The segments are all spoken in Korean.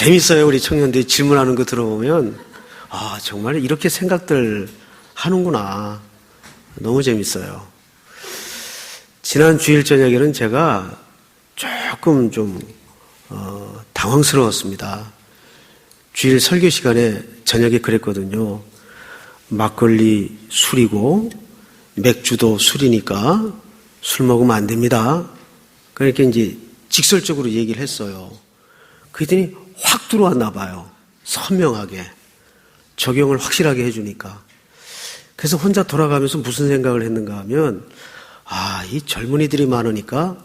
재밌어요. 우리 청년들이 질문하는 거 들어보면 정말 이렇게 생각들 하는구나. 너무 재밌어요. 지난 주일 저녁에는 제가 조금 좀 당황스러웠습니다. 주일 설교 시간에 저녁에 그랬거든요. 막걸리 술이고 맥주도 술이니까 술 먹으면 안 됩니다. 그러니까 이제 직설적으로 얘기를 했어요. 그랬더니 확 들어왔나 봐요. 선명하게. 적용을 확실하게 해주니까. 그래서 혼자 돌아가면서 무슨 생각을 했는가 하면 이 젊은이들이 많으니까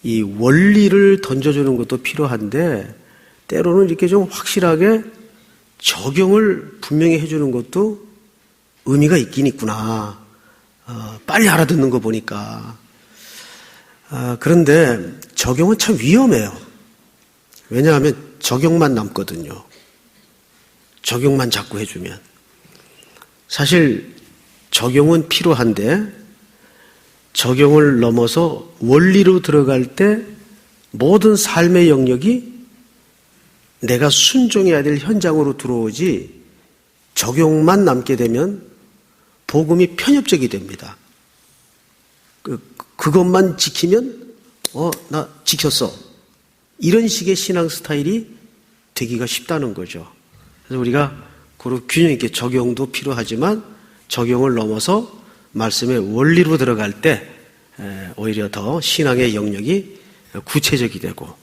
이 원리를 던져주는 것도 필요한데 때로는 이렇게 좀 확실하게 적용을 분명히 해주는 것도 의미가 있긴 있구나. 빨리 알아듣는 거 보니까. 그런데 적용은 참 위험해요. 왜냐하면 적용만 남거든요. 적용만 자꾸 해주면. 사실 적용은 필요한데 적용을 넘어서 원리로 들어갈 때 모든 삶의 영역이 내가 순종해야 될 현장으로 들어오지 적용만 남게 되면 복음이 편협적이 됩니다. 그것만 지키면 나 지켰어. 이런 식의 신앙 스타일이 되기가 쉽다는 거죠. 그래서 우리가 그런 균형 있게 적용도 필요하지만 적용을 넘어서 말씀의 원리로 들어갈 때 오히려 더 신앙의 영역이 구체적이 되고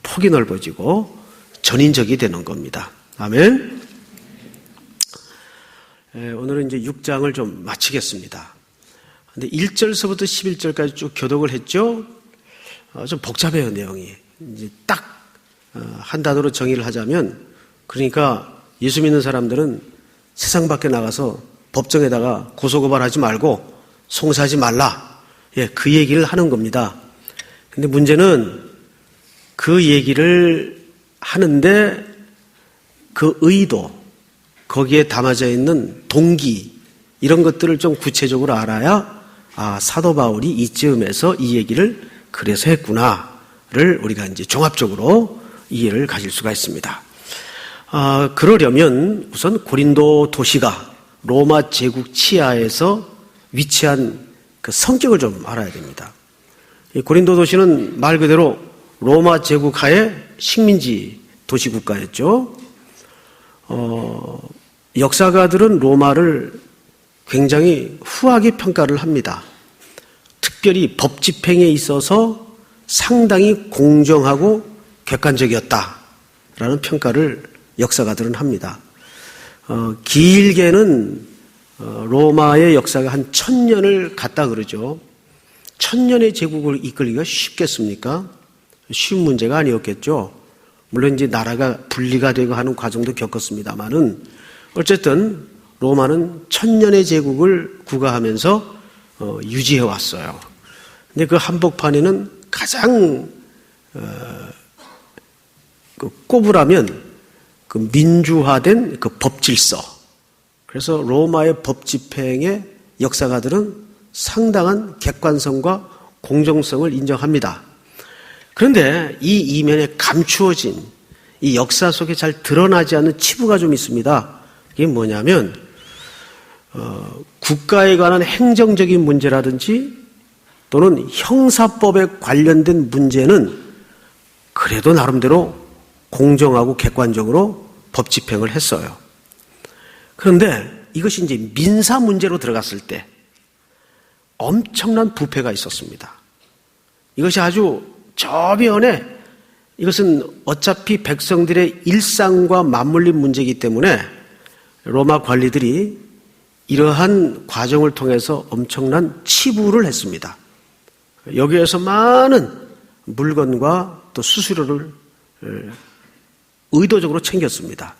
폭이 넓어지고 전인적이 되는 겁니다. 아멘. 오늘은 이제 6장을 좀 마치겠습니다. 근데 1절서부터 11절까지 쭉 교독을 했죠. 좀 복잡해요, 내용이. 이제 딱 한 단어로 정의를 하자면, 그러니까 예수 믿는 사람들은 세상 밖에 나가서 법정에다가 고소고발하지 말고 송사하지 말라. 그 얘기를 하는 겁니다. 근데 문제는 그 얘기를 하는데 그 의도, 거기에 담아져 있는 동기, 이런 것들을 좀 구체적으로 알아야 사도 바울이 이쯤에서 이 얘기를 그래서 했구나를 우리가 이제 종합적으로 이해를 가질 수가 있습니다. 그러려면 우선 고린도 도시가 로마 제국 치하에서 위치한 그 성격을 좀 알아야 됩니다. 이 고린도 도시는 말 그대로 로마 제국 하에 식민지 도시 국가였죠. 역사가들은 로마를 굉장히 후하게 평가를 합니다. 특별히 법 집행에 있어서 상당히 공정하고 객관적이었다라는 평가를 역사가들은 합니다. 길게는 로마의 역사가 한 1000년을 갔다 그러죠. 1000년의 제국을 이끌기가 쉽겠습니까? 쉬운 문제가 아니었겠죠. 물론 이제 나라가 분리가 되고 하는 과정도 겪었습니다만은 어쨌든 로마는 1000년의 제국을 구가하면서 유지해 왔어요. 근데 그 한복판에는 가장 꼽으라면 그 민주화된 그 법질서. 그래서 로마의 법 집행의 역사가들은 상당한 객관성과 공정성을 인정합니다. 그런데 이 이면에 감추어진 이 역사 속에 잘 드러나지 않는 치부가 좀 있습니다. 이게 뭐냐면 국가에 관한 행정적인 문제라든지 또는 형사법에 관련된 문제는 그래도 나름대로 공정하고 객관적으로 법 집행을 했어요. 그런데 이것이 이제 민사 문제로 들어갔을 때 엄청난 부패가 있었습니다. 이것이 아주 저변에 이것은 어차피 백성들의 일상과 맞물린 문제이기 때문에 로마 관리들이 이러한 과정을 통해서 엄청난 치부를 했습니다. 여기에서 많은 물건과 또 수수료를 의도적으로 챙겼습니다.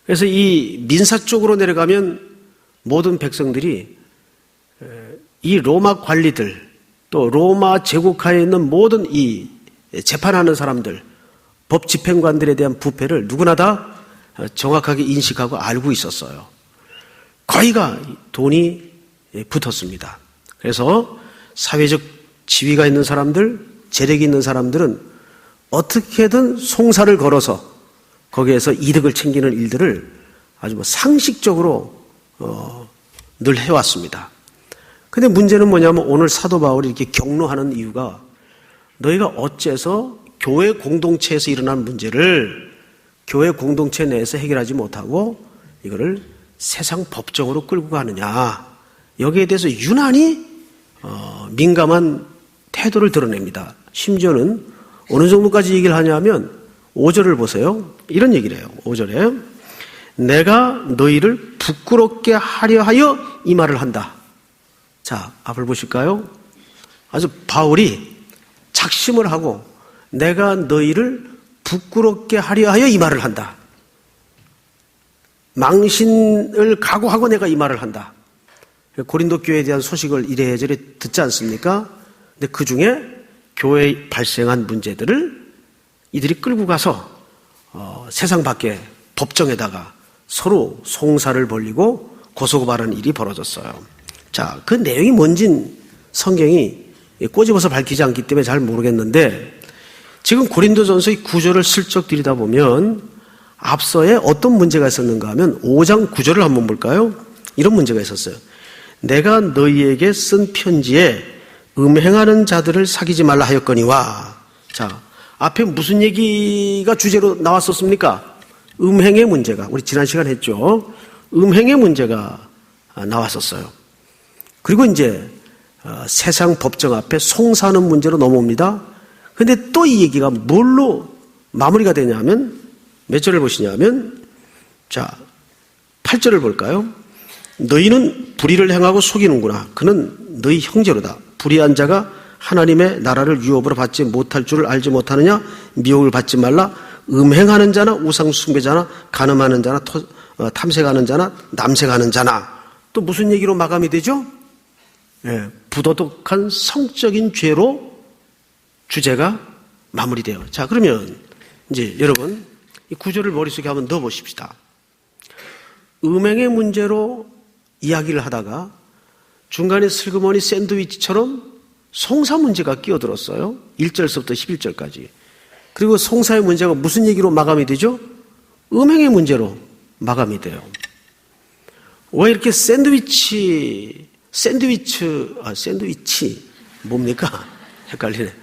그래서 이 민사 쪽으로 내려가면 모든 백성들이 이 로마 관리들 또 로마 제국하에 있는 모든 이 재판하는 사람들, 법 집행관들에 대한 부패를 누구나 다 정확하게 인식하고 알고 있었어요. 거의가 돈이 붙었습니다. 그래서 사회적 지위가 있는 사람들, 재력이 있는 사람들은 어떻게든 송사를 걸어서 거기에서 이득을 챙기는 일들을 아주 상식적으로 늘 해왔습니다. 근데 문제는 뭐냐면 오늘 사도 바울이 이렇게 격려하는 이유가 너희가 어째서 교회 공동체에서 일어난 문제를 교회 공동체 내에서 해결하지 못하고 이거를 세상 법정으로 끌고 가느냐. 여기에 대해서 유난히 민감한 태도를 드러냅니다. 심지어는 어느 정도까지 얘기를 하냐면 5절을 보세요. 이런 얘기를 해요. 5절에 내가 너희를 부끄럽게 하려 하여 이 말을 한다. 자, 앞을 보실까요? 아주 바울이 작심을 하고 내가 너희를 부끄럽게 하려 하여 이 말을 한다. 망신을 각오하고 내가 이 말을 한다. 고린도 교회에 대한 소식을 이래저래 듣지 않습니까? 근데 그 중에 교회에 발생한 문제들을 이들이 끌고 가서 세상 밖에 법정에다가 서로 송사를 벌이고 고소고발하는 일이 벌어졌어요. 자, 그 내용이 뭔진 성경이 꼬집어서 밝히지 않기 때문에 잘 모르겠는데 지금 고린도전서의 구절을 슬쩍 들여다보면 앞서에 어떤 문제가 있었는가 하면 5장 9절을 한번 볼까요? 이런 문제가 있었어요. 내가 너희에게 쓴 편지에 음행하는 자들을 사귀지 말라 하였거니와. 자, 앞에 무슨 얘기가 주제로 나왔었습니까? 음행의 문제가, 우리 지난 시간 했죠. 음행의 문제가 나왔었어요. 그리고 이제 세상 법정 앞에 송사하는 문제로 넘어옵니다. 근데 또 이 얘기가 뭘로 마무리가 되냐면 몇 절을 보시냐면 자 8절을 볼까요? 너희는 불의를 행하고 속이는구나. 그는 너희 형제로다. 불의한 자가 하나님의 나라를 유업으로 받지 못할 줄을 알지 못하느냐? 미혹을 받지 말라. 음행하는 자나 우상 숭배자나 간음하는 자나 탐색하는 자나 남색하는 자나. 또 무슨 얘기로 마감이 되죠? 예, 부도덕한 성적인 죄로 주제가 마무리돼요. 자, 그러면 이제 여러분 이 구절을 머릿속에 한번 넣어 보십시다. 음행의 문제로 이야기를 하다가 중간에 슬그머니 샌드위치처럼 송사 문제가 끼어들었어요. 1절서부터 11절까지. 그리고 송사의 문제가 무슨 얘기로 마감이 되죠? 음행의 문제로 마감이 돼요. 왜 이렇게 샌드위치 뭡니까? 헷갈리네.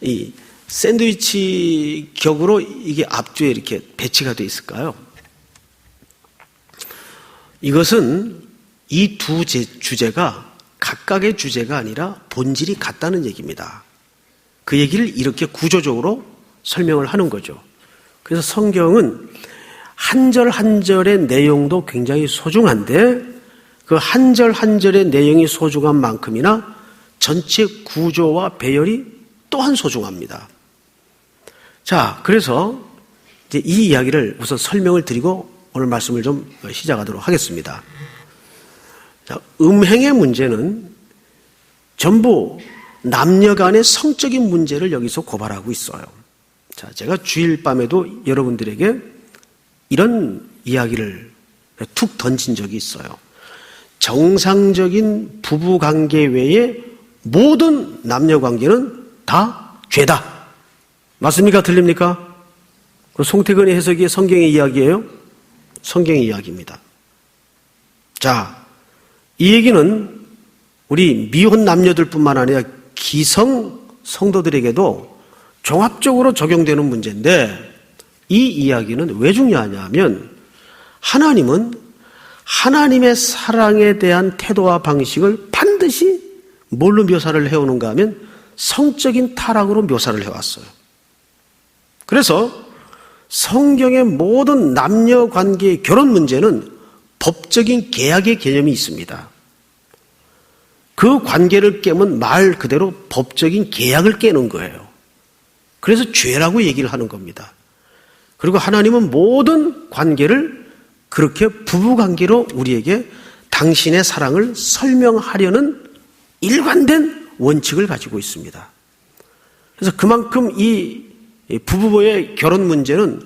이 샌드위치 격으로 이게 앞뒤에 이렇게 배치가 되어 있을까요? 이것은 이 두 주제가 각각의 주제가 아니라 본질이 같다는 얘기입니다. 그 얘기를 이렇게 구조적으로 설명을 하는 거죠. 그래서 성경은 한 절 한 절의 내용도 굉장히 소중한데 그 한 절 한 절의 내용이 소중한 만큼이나 전체 구조와 배열이 또한 소중합니다. 자, 그래서 이제 이 이야기를 우선 설명을 드리고 오늘 말씀을 좀 시작하도록 하겠습니다. 자, 음행의 문제는 전부 남녀 간의 성적인 문제를 여기서 고발하고 있어요. 자, 제가 주일 밤에도 여러분들에게 이런 이야기를 툭 던진 적이 있어요. 정상적인 부부 관계 외에 모든 남녀 관계는 다 죄다. 맞습니까? 틀립니까? 송태근의 해석이 성경의 이야기예요? 성경의 이야기입니다. 자, 이 얘기는 우리 미혼 남녀들뿐만 아니라 기성 성도들에게도 종합적으로 적용되는 문제인데 이 이야기는 왜 중요하냐면 하나님은 하나님의 사랑에 대한 태도와 방식을 반드시 뭘로 묘사를 해오는가 하면 성적인 타락으로 묘사를 해왔어요. 그래서 성경의 모든 남녀 관계의 결혼 문제는 법적인 계약의 개념이 있습니다. 그 관계를 깨면 말 그대로 법적인 계약을 깨는 거예요. 그래서 죄라고 얘기를 하는 겁니다. 그리고 하나님은 모든 관계를 그렇게 부부관계로 우리에게 당신의 사랑을 설명하려는 일관된 원칙을 가지고 있습니다. 그래서 그만큼 이 부부의 결혼 문제는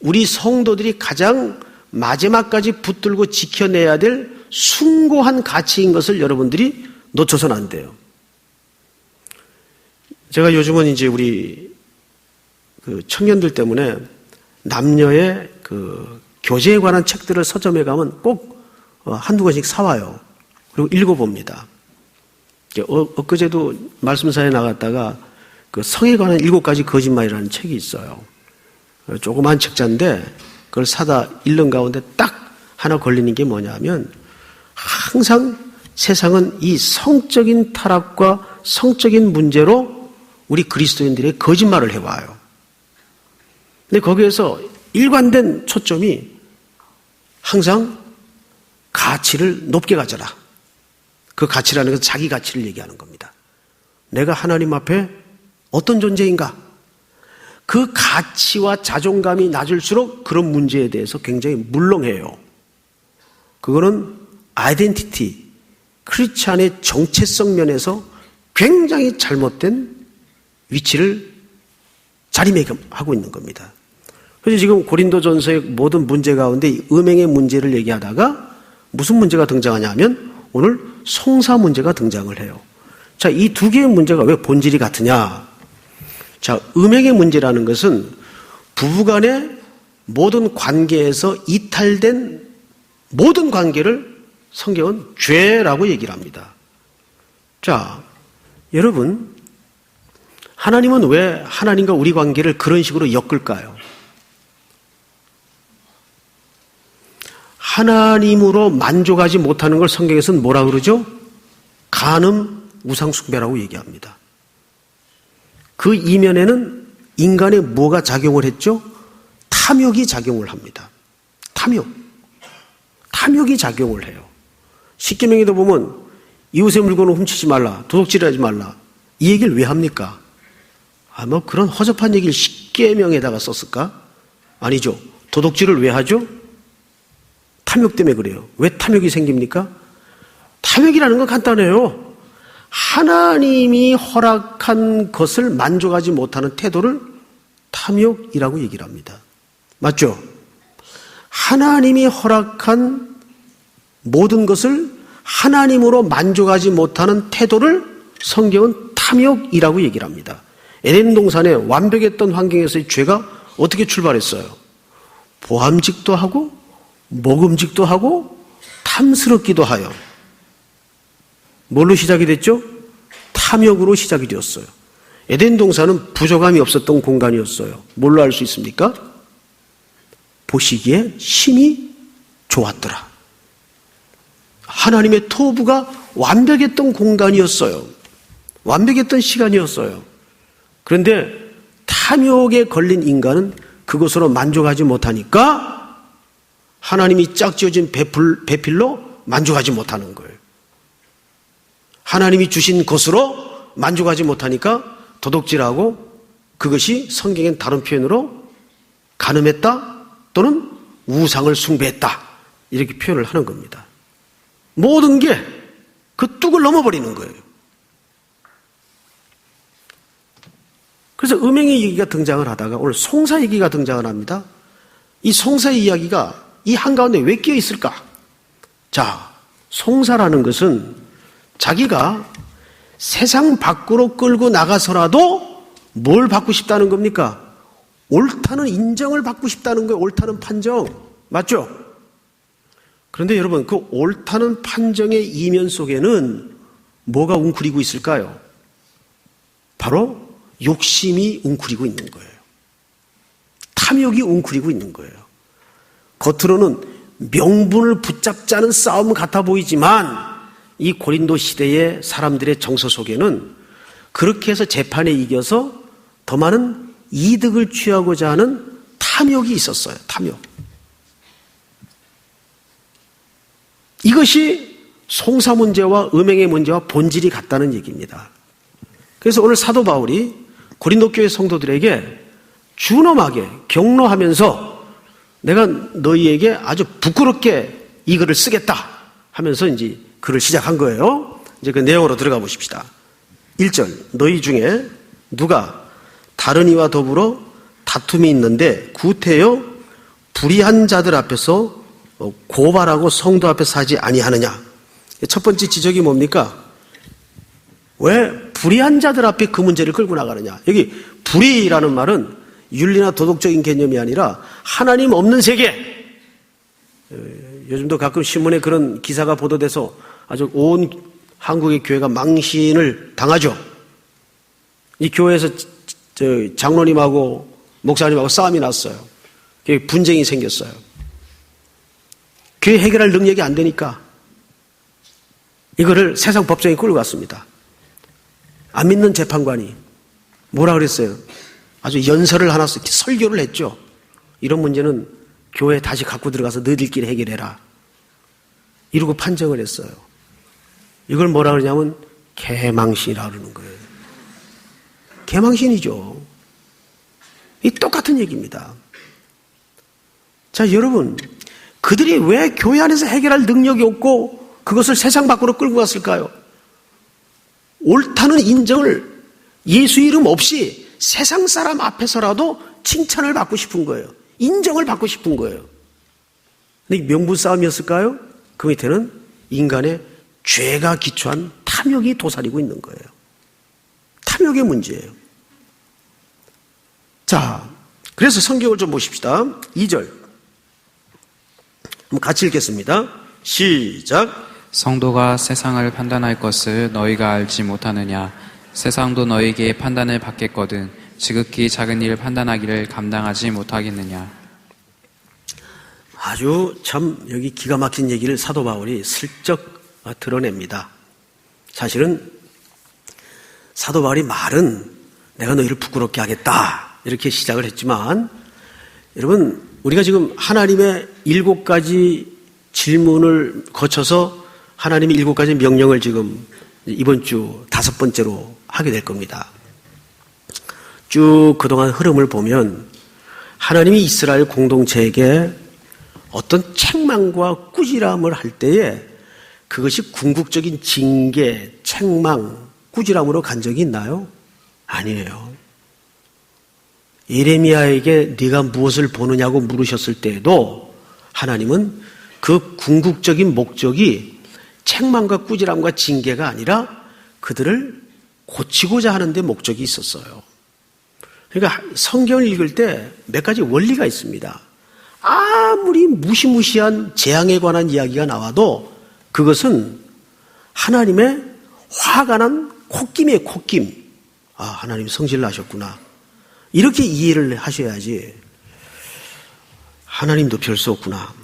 우리 성도들이 가장 마지막까지 붙들고 지켜내야 될 숭고한 가치인 것을 여러분들이 놓쳐서는 안 돼요. 제가 요즘은 이제 우리 그 청년들 때문에 남녀의 그 교제에 관한 책들을 서점에 가면 꼭 한두 권씩 사와요. 그리고 읽어봅니다. 엊그제도 말씀사에 나갔다가 그 성에 관한 7가지 거짓말이라는 책이 있어요. 조그만 책자인데 그걸 사다 읽는 가운데 딱 하나 걸리는 게 뭐냐면 항상 세상은 이 성적인 타락과 성적인 문제로 우리 그리스도인들의 거짓말을 해와요. 근데 거기에서 일관된 초점이 항상 가치를 높게 가져라. 그 가치라는 것은 자기 가치를 얘기하는 겁니다. 내가 하나님 앞에 어떤 존재인가? 그 가치와 자존감이 낮을수록 그런 문제에 대해서 굉장히 물렁해요. 그거는 아이덴티티, 크리스찬의 정체성 면에서 굉장히 잘못된 위치를 자리매김하고 있는 겁니다. 그래서 지금 고린도전서의 모든 문제 가운데 음행의 문제를 얘기하다가 무슨 문제가 등장하냐 하면 오늘 송사 문제가 등장을 해요. 자, 이 두 개의 문제가 왜 본질이 같으냐? 자, 음행의 문제라는 것은 부부간의 모든 관계에서 이탈된 모든 관계를 성경은 죄라고 얘기를 합니다. 자, 여러분, 하나님은 왜 하나님과 우리 관계를 그런 식으로 엮을까요? 하나님으로 만족하지 못하는 걸 성경에서는 뭐라 그러죠? 간음, 우상숭배라고 얘기합니다. 그 이면에는 인간의 뭐가 작용을 했죠? 탐욕이 작용을 합니다. 탐욕이 작용을 해요. 십계명에도 보면 이웃의 물건을 훔치지 말라, 도둑질하지 말라, 이 얘기를 왜 합니까? 뭐 그런 허접한 얘기를 십계명에다가 썼을까? 아니죠. 도둑질을 왜 하죠? 탐욕 때문에 그래요. 왜 탐욕이 생깁니까? 탐욕이라는 건 간단해요. 하나님이 허락한 것을 만족하지 못하는 태도를 탐욕이라고 얘기를 합니다. 맞죠? 하나님이 허락한 모든 것을 하나님으로 만족하지 못하는 태도를 성경은 탐욕이라고 얘기를 합니다. 에덴 동산에 완벽했던 환경에서의 죄가 어떻게 출발했어요? 보암직도 하고 먹음직도 하고 탐스럽기도 하여. 뭘로 시작이 됐죠? 탐욕으로 시작이 되었어요. 에덴 동산은 부족함이 없었던 공간이었어요. 뭘로 알 수 있습니까? 보시기에 심히 좋았더라. 하나님의 토부가 완벽했던 공간이었어요. 완벽했던 시간이었어요. 그런데 탐욕에 걸린 인간은 그것으로 만족하지 못하니까 하나님이 짝지어진 배필로 만족하지 못하는 거예요. 하나님이 주신 것으로 만족하지 못하니까 도둑질하고 그것이 성경엔 다른 표현으로 간음했다 또는 우상을 숭배했다 이렇게 표현을 하는 겁니다. 모든 게 그 뚝을 넘어버리는 거예요. 그래서 음행의 얘기가 등장을 하다가 오늘 송사 얘기가 등장을 합니다. 이 송사의 이야기가 이 한가운데 왜 끼어 있을까? 자, 송사라는 것은 자기가 세상 밖으로 끌고 나가서라도 뭘 받고 싶다는 겁니까? 옳다는 인정을 받고 싶다는 거예요. 옳다는 판정. 맞죠? 그런데 여러분, 그 옳다는 판정의 이면 속에는 뭐가 웅크리고 있을까요? 바로 욕심이 웅크리고 있는 거예요. 탐욕이 웅크리고 있는 거예요. 겉으로는 명분을 붙잡자는 싸움 같아 보이지만 이 고린도 시대의 사람들의 정서 속에는 그렇게 해서 재판에 이겨서 더 많은 이득을 취하고자 하는 탐욕이 있었어요. 탐욕. 이것이 송사 문제와 음행의 문제와 본질이 같다는 얘기입니다. 그래서 오늘 사도 바울이 고린도 교회 성도들에게 준엄하게 격려하면서 내가 너희에게 아주 부끄럽게 이 글을 쓰겠다 하면서 이제 글을 시작한 거예요. 이제 그 내용으로 들어가 보십시다. 1절, 너희 중에 누가 다른 이와 더불어 다툼이 있는데 구태여 불의한 자들 앞에서 고발하고 성도 앞에 서지 아니하느냐. 첫 번째 지적이 뭡니까? 왜 불의한 자들 앞에 그 문제를 끌고 나가느냐. 여기 불의라는 말은 윤리나 도덕적인 개념이 아니라 하나님 없는 세계. 요즘도 가끔 신문에 그런 기사가 보도돼서 아주 온 한국의 교회가 망신을 당하죠. 이 교회에서 장로님하고 목사님하고 싸움이 났어요. 분쟁이 생겼어요. 교회 해결할 능력이 안 되니까 이거를 세상 법정에 끌고 갔습니다. 안 믿는 재판관이 뭐라 그랬어요? 아주 연설을 하나 설교를 했죠. 이런 문제는 교회에 다시 갖고 들어가서 너희들끼리 해결해라. 이러고 판정을 했어요. 이걸 뭐라 그러냐면 개망신이라고 그러는 거예요. 개망신이죠. 이 똑같은 얘기입니다. 자, 여러분, 그들이 왜 교회 안에서 해결할 능력이 없고 그것을 세상 밖으로 끌고 갔을까요? 옳다는 인정을 예수 이름 없이 세상 사람 앞에서라도 칭찬을 받고 싶은 거예요. 인정을 받고 싶은 거예요. 근데 명분 싸움이었을까요? 그 밑에는 인간의 죄가 기초한 탐욕이 도사리고 있는 거예요. 탐욕의 문제예요. 자, 그래서 성경을 좀 보십시다. 2절. 같이 읽겠습니다. 시작. 성도가 세상을 판단할 것을 너희가 알지 못하느냐? 세상도 너희에게 판단을 받겠거든 지극히 작은 일을 판단하기를 감당하지 못하겠느냐? 아주 참 여기 기가 막힌 얘기를 사도 바울이 슬쩍 드러냅니다. 사실은 사도 바울이 말은 내가 너희를 부끄럽게 하겠다 이렇게 시작을 했지만, 여러분, 우리가 지금 하나님의 7가지 질문을 거쳐서 하나님의 7가지 명령을 지금 이번 주 5번째로 하게 될 겁니다. 쭉 그동안 흐름을 보면 하나님이 이스라엘 공동체에게 어떤 책망과 꾸지람을 할 때에 그것이 궁극적인 징계, 책망, 꾸지람으로 간 적이 있나요? 아니에요. 예레미야에게 네가 무엇을 보느냐고 물으셨을 때에도 하나님은 그 궁극적인 목적이 책망과 꾸지람과 징계가 아니라 그들을 고치고자 하는 데 목적이 있었어요. 그러니까 성경을 읽을 때 몇 가지 원리가 있습니다. 아무리 무시무시한 재앙에 관한 이야기가 나와도 그것은 하나님의 화가 난 콧김이에요, 콧김. 아, 하나님 성질 나셨구나. 이렇게 이해를 하셔야지. 하나님도 별 수 없구나.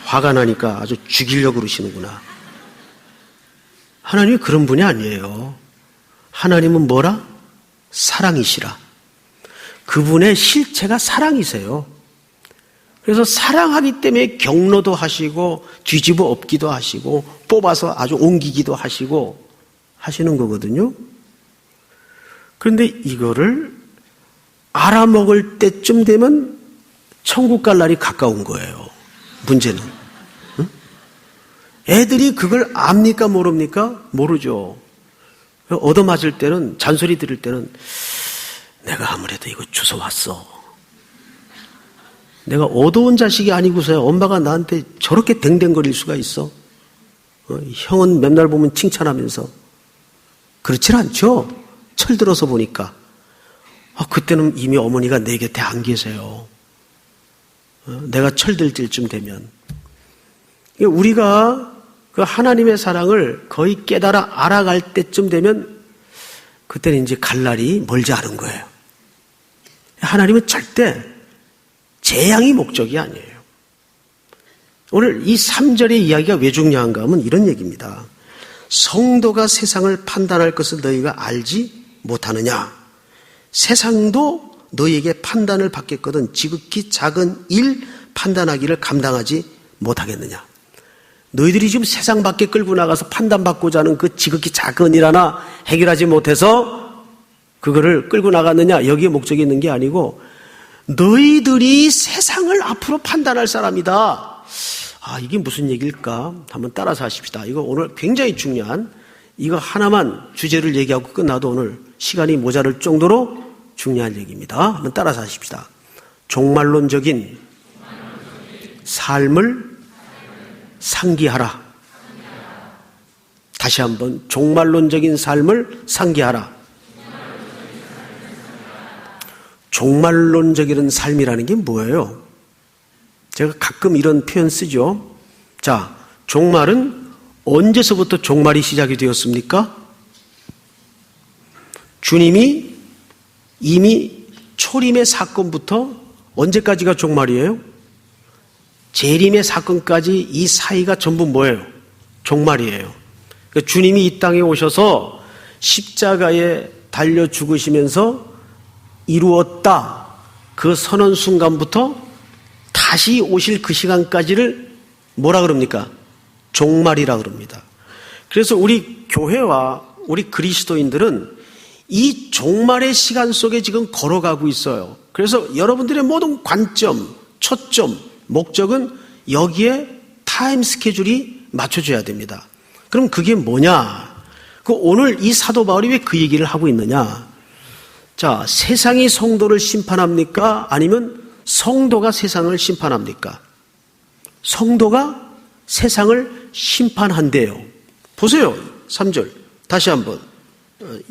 화가 나니까 아주 죽이려고 그러시는구나. 하나님이 그런 분이 아니에요. 하나님은 뭐라? 사랑이시라. 그분의 실체가 사랑이세요. 그래서 사랑하기 때문에 경로도 하시고 뒤집어 엎기도 하시고 뽑아서 아주 옮기기도 하시고 하시는 거거든요. 그런데 이거를 알아먹을 때쯤 되면 천국 갈 날이 가까운 거예요. 문제는. 응? 애들이 그걸 압니까 모릅니까? 모르죠. 얻어맞을 때는, 잔소리 들을 때는 내가 아무래도 이거 주워왔어. 내가 얻어온 자식이 아니고서야 엄마가 나한테 저렇게 댕댕거릴 수가 있어. 형은 맨날 보면 칭찬하면서. 그렇진 않죠. 철들어서 보니까. 그때는 이미 어머니가 내 곁에 안 계세요. 내가 철들 때쯤 되면. 우리가 그 하나님의 사랑을 거의 깨달아 알아갈 때쯤 되면 그때는 이제 갈 날이 멀지 않은 거예요. 하나님은 절대 재앙이 목적이 아니에요. 오늘 이 3절의 이야기가 왜 중요한가 하면 이런 얘기입니다. 성도가 세상을 판단할 것을 너희가 알지 못하느냐? 세상도 너희에게 판단을 받겠거든 지극히 작은 일 판단하기를 감당하지 못하겠느냐? 너희들이 지금 세상 밖에 끌고 나가서 판단받고자 하는 그 지극히 작은 일 하나 해결하지 못해서 그거를 끌고 나갔느냐? 여기에 목적이 있는 게 아니고 너희들이 세상을 앞으로 판단할 사람이다. 이게 무슨 얘기일까? 한번 따라서 하십시다. 이거 오늘 굉장히 중요한, 이거 하나만 주제를 얘기하고 끝나도 오늘 시간이 모자랄 정도로 중요한 얘기입니다. 한번 따라서 하십시다. 종말론적인 삶을 상기하라. 다시 한번 종말론적인 삶을 상기하라. 종말론적인 삶이라는 게 뭐예요? 제가 가끔 이런 표현 쓰죠. 자, 종말은 언제서부터 종말이 시작이 되었습니까? 주님이 이미 초림의 사건부터 언제까지가 종말이에요? 재림의 사건까지 이 사이가 전부 뭐예요? 종말이에요. 그러니까 주님이 이 땅에 오셔서 십자가에 달려 죽으시면서 이루었다. 그 선언 순간부터 다시 오실 그 시간까지를 뭐라 그럽니까? 종말이라 그럽니다. 그래서 우리 교회와 우리 그리스도인들은 이 종말의 시간 속에 지금 걸어가고 있어요. 그래서 여러분들의 모든 관점, 초점, 목적은 여기에 타임 스케줄이 맞춰져야 됩니다. 그럼 그게 뭐냐? 오늘 이 사도 바울이 왜 그 얘기를 하고 있느냐? 자, 세상이 성도를 심판합니까? 아니면 성도가 세상을 심판합니까? 성도가 세상을 심판한대요. 보세요. 3절. 다시 한번.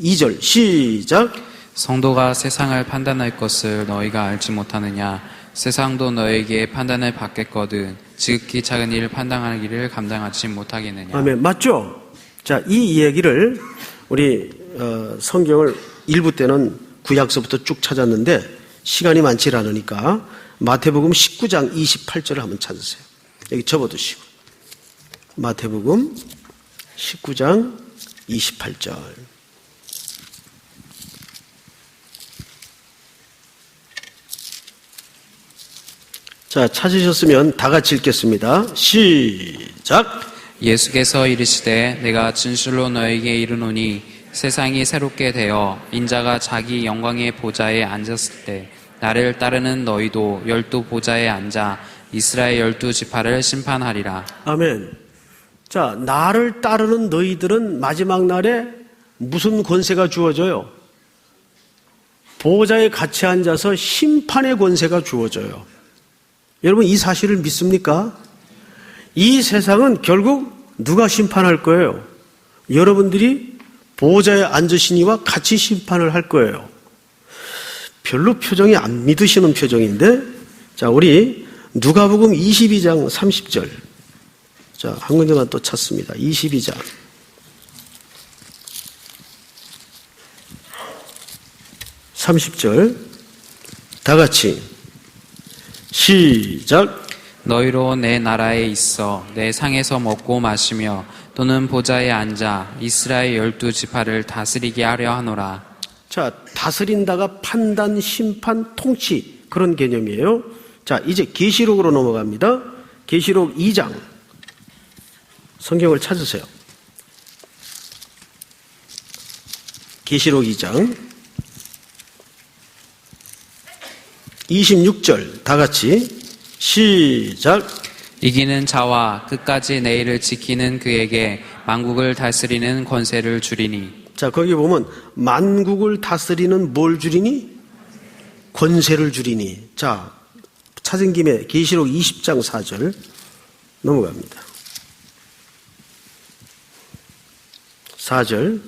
2절. 시작. 성도가 세상을 판단할 것을 너희가 알지 못하느냐? 세상도 너에게 판단을 받겠거든 지극히 작은 일을 판단하기를 감당하지 못하겠느냐? 아멘. 맞죠? 자, 이 이야기를 우리 성경을 일부 때는 구약서부터 쭉 찾았는데 시간이 많지 않으니까 마태복음 19장 28절을 한번 찾으세요. 여기 접어두시고 마태복음 19장 28절. 자, 찾으셨으면 다 같이 읽겠습니다. 시작. 예수께서 이르시되 내가 진실로 너에게 이르노니 세상이 새롭게 되어 인자가 자기 영광의 보좌에 앉았을 때 나를 따르는 너희도 12 보좌에 앉아 이스라엘 12지파를 심판하리라. 아멘. 자, 나를 따르는 너희들은 마지막 날에 무슨 권세가 주어져요? 보좌에 같이 앉아서 심판의 권세가 주어져요. 여러분 이 사실을 믿습니까? 이 세상은 결국 누가 심판할 거예요? 여러분들이 보호자에 앉으시니와 같이 심판을 할 거예요. 별로 표정이 안 믿으시는 표정인데, 자, 우리 누가복음 22장 30절. 자, 한 군데만 또 찾습니다. 22장. 30절. 다 같이. 시작. 너희로 내 나라에 있어 내 상에서 먹고 마시며 또는 보좌에 앉아 이스라엘 12지파를 다스리게 하려 하노라. 자, 다스린다가 판단, 심판, 통치 그런 개념이에요. 자, 이제 계시록으로 넘어갑니다. 계시록 2장. 성경을 찾으세요. 계시록 2장 26절 다 같이 시작. 이기는 자와 끝까지 내일을 지키는 그에게 만국을 다스리는 권세를 주리니. 자, 거기 보면 만국을 다스리는 뭘 주리니? 권세를 주리니. 자, 찾은 김에 계시록 20장 4절 넘어갑니다. 4절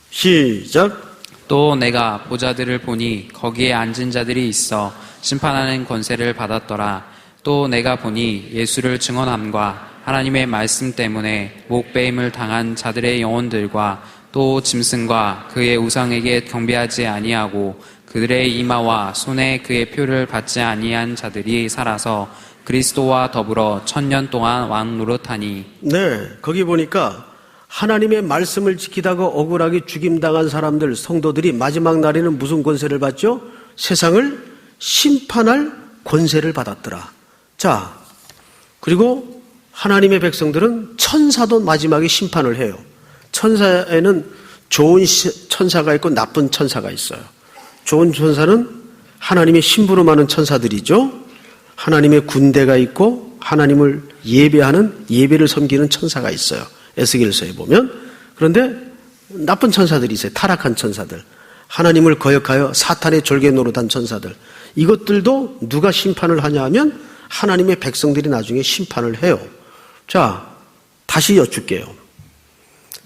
시작. 또 내가 보좌들을 보니 거기에 앉은 자들이 있어 심판하는 권세를 받았더라. 또 내가 보니 예수를 증언함과 하나님의 말씀 때문에 목배임을 당한 자들의 영혼들과 또 짐승과 그의 우상에게 경배하지 아니하고 그들의 이마와 손에 그의 표를 받지 아니한 자들이 살아서 그리스도와 더불어 1000년 동안 왕 노릇하니. 네, 거기 보니까 하나님의 말씀을 지키다가 억울하게 죽임당한 사람들, 성도들이 마지막 날에는 무슨 권세를 받죠? 세상을 심판할 권세를 받았더라. 자, 그리고 하나님의 백성들은 천사도 마지막에 심판을 해요. 천사에는 좋은 천사가 있고 나쁜 천사가 있어요. 좋은 천사는 하나님의 심부름하는 천사들이죠. 하나님의 군대가 있고 하나님을 예배하는 예배를 섬기는 천사가 있어요. 에스겔서에 보면. 그런데 나쁜 천사들이 있어요. 타락한 천사들. 하나님을 거역하여 사탄의 졸개 노릇한 천사들. 이것들도 누가 심판을 하냐 하면 하나님의 백성들이 나중에 심판을 해요. 자, 다시 여쭐게요.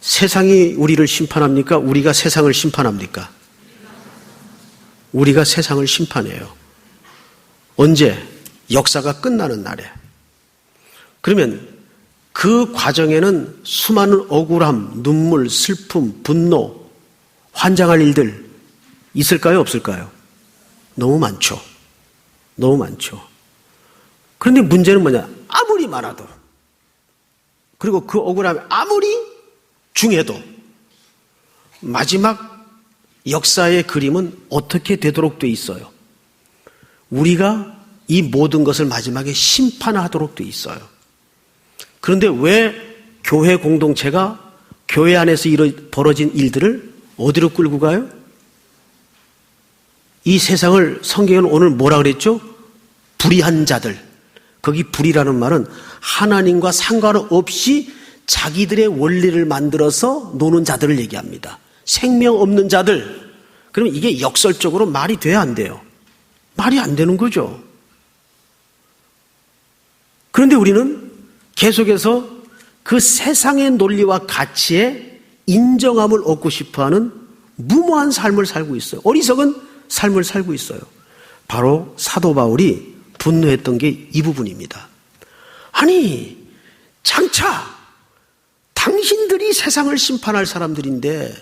세상이 우리를 심판합니까? 우리가 세상을 심판합니까? 우리가 세상을 심판해요. 언제? 역사가 끝나는 날에. 그러면 그 과정에는 수많은 억울함, 눈물, 슬픔, 분노, 환장할 일들 있을까요? 없을까요? 너무 많죠. 너무 많죠. 그런데 문제는 뭐냐? 아무리 많아도, 그리고 그 억울함이 아무리 중해도 마지막 역사의 그림은 어떻게 되도록 돼 있어요? 우리가 이 모든 것을 마지막에 심판하도록 돼 있어요. 그런데 왜 교회 공동체가 교회 안에서 벌어진 일들을 어디로 끌고 가요? 이 세상을 성경은 오늘 뭐라 그랬죠? 불의한 자들. 거기 불의라는 말은 하나님과 상관없이 자기들의 원리를 만들어서 노는 자들을 얘기합니다. 생명 없는 자들. 그러면 이게 역설적으로 말이 돼야 안 돼요? 말이 안 되는 거죠. 그런데 우리는 계속해서 그 세상의 논리와 가치에 인정함을 얻고 싶어하는 무모한 삶을 살고 있어요. 어리석은 삶을 살고 있어요. 바로 사도 바울이 분노했던 게 이 부분입니다. 아니, 장차 당신들이 세상을 심판할 사람들인데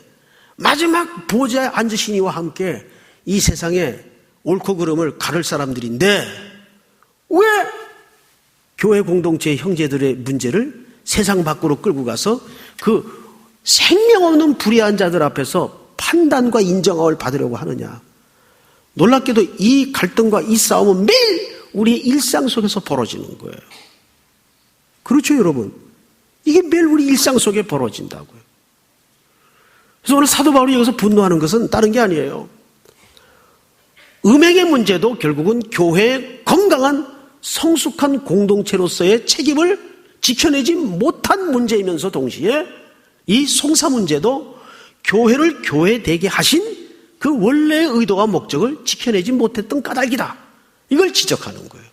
마지막 보좌에 앉으신 이와 함께 이 세상에 옳고 그름을 가를 사람들인데 왜 교회 공동체의 형제들의 문제를 세상 밖으로 끌고 가서 그 생명 없는 불의한 자들 앞에서 판단과 인정함을 받으려고 하느냐. 놀랍게도 이 갈등과 이 싸움은 매일 우리의 일상 속에서 벌어지는 거예요. 그렇죠, 여러분? 이게 매일 우리 일상 속에 벌어진다고요. 그래서 오늘 사도 바울이 여기서 분노하는 것은 다른 게 아니에요. 음행의 문제도 결국은 교회의 건강한 성숙한 공동체로서의 책임을 지켜내지 못한 문제이면서 동시에 이 송사 문제도 교회를 교회되게 하신 그 원래의 의도와 목적을 지켜내지 못했던 까닭이다. 이걸 지적하는 거예요.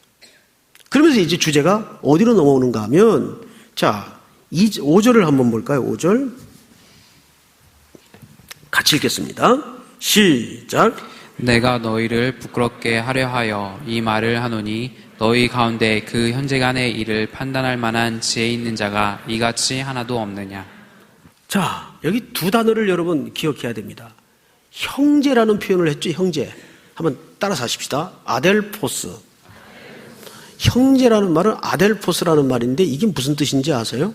그러면서 이제 주제가 어디로 넘어오는가 하면, 자, 5절을 한번 볼까요? 5절. 같이 읽겠습니다. 시작. 내가 너희를 부끄럽게 하려 하여 이 말을 하노니 너희 가운데 그 현재간의 일을 판단할 만한 지혜 있는 자가 이같이 하나도 없느냐. 자, 여기 두 단어를 여러분 기억해야 됩니다. 형제라는 표현을 했죠. 형제. 한번 따라서 하십시다. 아델포스. 형제라는 말은 아델포스라는 말인데 이게 무슨 뜻인지 아세요?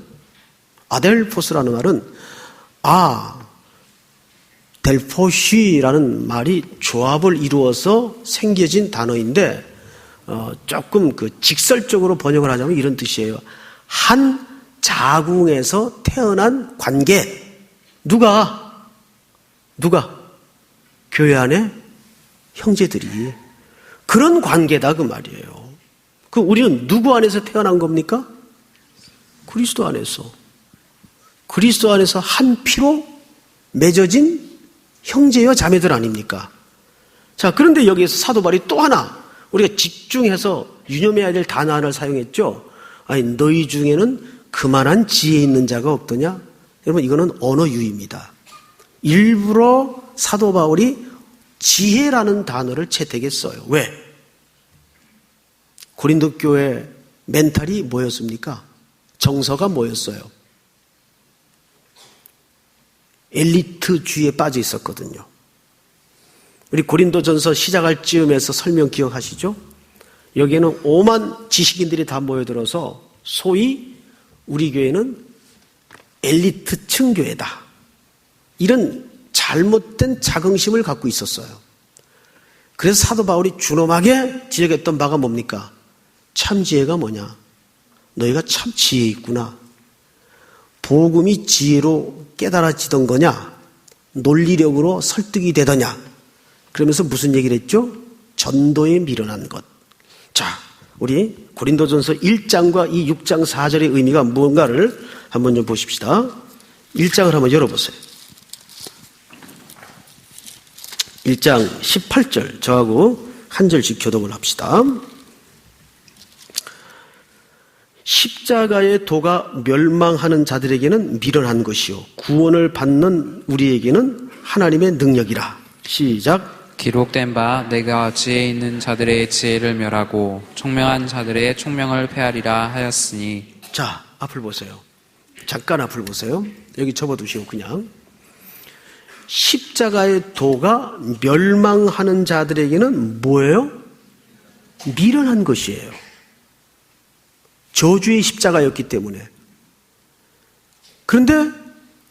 아델포스라는 말은 델포시라는 말이 조합을 이루어서 생겨진 단어인데 조금 그 직설적으로 번역을 하자면 이런 뜻이에요. 한 자궁에서 태어난 관계. 누가? 교회 안에 형제들이. 그런 관계다 그 말이에요. 그 우리는 누구 안에서 태어난 겁니까? 그리스도 안에서. 그리스도 안에서 한 피로 맺어진 형제여 자매들 아닙니까? 자, 그런데 여기에서 사도 바울이 또 하나 우리가 집중해서 유념해야 될 단어 하나를 사용했죠. 아니, 너희 중에는 그만한 지혜 있는 자가 없더냐? 여러분, 이거는 언어 유희입니다. 일부러 사도 바울이 지혜라는 단어를 채택했어요. 왜? 고린도 교회 멘탈이 뭐였습니까? 정서가 뭐였어요? 엘리트주의에 빠져 있었거든요. 우리 고린도전서 시작할 즈음에서 설명 기억하시죠? 여기에는 오만 지식인들이 다 모여들어서 소위 우리 교회는 엘리트층 교회다. 이런 잘못된 자긍심을 갖고 있었어요. 그래서 사도 바울이 준엄하게 지적했던 바가 뭡니까? 참 지혜가 뭐냐? 너희가 참 지혜 있구나. 복음이 지혜로 깨달아지던 거냐? 논리력으로 설득이 되더냐? 그러면서 무슨 얘기를 했죠? 전도에 미련한 것. 자, 우리 고린도전서 1장과 이 6장 4절의 의미가 뭔가를 한번 좀 보십시다. 1장을 한번 열어보세요. 1장 18절 저하고 한 절씩 교독을 합시다. 십자가의 도가 멸망하는 자들에게는 미련한 것이요 구원을 받는 우리에게는 하나님의 능력이라. 시작. 기록된 바 내가 지혜 있는 자들의 지혜를 멸하고 총명한 자들의 총명을 폐하리라 하였으니. 자, 앞을 보세요. 잠깐 앞을 보세요. 여기 접어두시고 그냥. 십자가의 도가 멸망하는 자들에게는 뭐예요? 미련한 것이에요. 저주의 십자가였기 때문에. 그런데